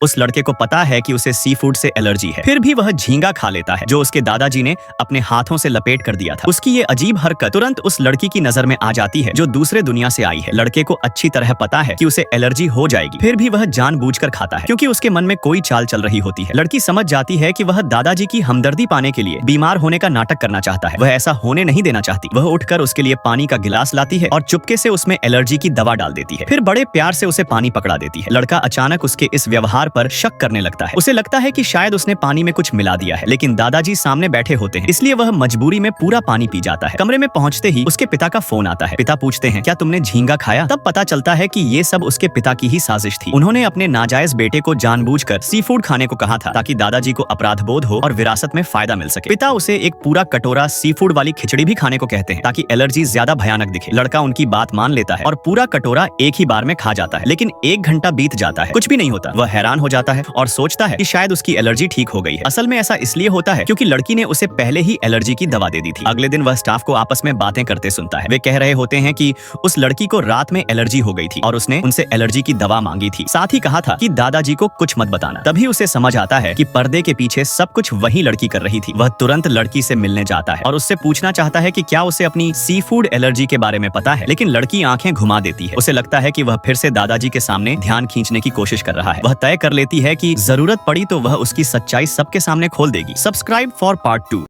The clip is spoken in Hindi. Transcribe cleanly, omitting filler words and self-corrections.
उस लड़के को पता है कि उसे सी फूड से एलर्जी है, फिर भी वह झींगा खा लेता है जो उसके दादाजी ने अपने हाथों से लपेट कर दिया था। उसकी ये अजीब हरकत तुरंत उस लड़की की नजर में आ जाती है जो दूसरे दुनिया से आई है। लड़के को अच्छी तरह पता है कि उसे एलर्जी हो जाएगी, फिर भी वह जानबूझकर खाता है क्योंकि उसके मन में कोई चाल चल रही होती है। लड़की समझ जाती है कि वह दादाजी की हमदर्दी पाने के लिए बीमार होने का नाटक करना चाहता है। वह ऐसा होने नहीं देना चाहती। वह उठकर उसके लिए पानी का गिलास लाती है और चुपके से उसमें एलर्जी की दवा डाल देती है, फिर बड़े प्यार से उसे पानी पकड़ा देती है। लड़का अचानक उसके इस व्यवहार पर शक करने लगता है। उसे लगता है कि शायद उसने पानी में कुछ मिला दिया है, लेकिन दादाजी सामने बैठे होते हैं, इसलिए वह मजबूरी में पूरा पानी पी जाता है। कमरे में पहुंचते ही उसके पिता का फोन आता है। पिता पूछते हैं, क्या तुमने झींगा खाया? तब पता चलता है कि ये सब उसके पिता की ही साजिश थी। उन्होंने अपने नाजायज बेटे को जानबूझकर सी फूड खाने को कहा था ताकि दादाजी को अपराध बोध हो और विरासत में फायदा मिल सके। पिता उसे एक पूरा कटोरा सी फूड वाली खिचड़ी भी खाने को कहते हैं ताकि एलर्जी ज्यादा भयानक दिखे। लड़का उनकी बात मान लेता है और पूरा कटोरा एक ही बार में खा जाता है, लेकिन 1 घंटा बीत जाता है, कुछ भी नहीं होता। वह हैरान हो जाता है और सोचता है कि शायद उसकी एलर्जी ठीक हो गई है। असल में ऐसा इसलिए होता है क्योंकि लड़की ने उसे पहले ही एलर्जी की दवा दे दी थी। अगले दिन वह स्टाफ को आपस में बातें करते सुनता है। वे कह रहे होते हैं कि उस लड़की को रात में एलर्जी हो गई थी और उसने उनसे एलर्जी की दवा मांगी थी, साथ ही कहा था कि दादाजी को कुछ मत बताना। तभी उसे समझ आता है कि पर्दे के पीछे सब कुछ वही लड़की कर रही थी। वह तुरंत लड़की से मिलने जाता है और उससे पूछना चाहता है कि क्या उसे अपनी सी फूड एलर्जी के बारे में पता है, लेकिन लड़की आंखें घुमा देती है। उसे लगता है कि वह फिर से दादाजी के सामने ध्यान खींचने की कोशिश कर रहा है। वह तय कर लेती है कि जरूरत पड़ी तो वह उसकी सच्चाई सबके सामने खोल देगी। Subscribe for part 2।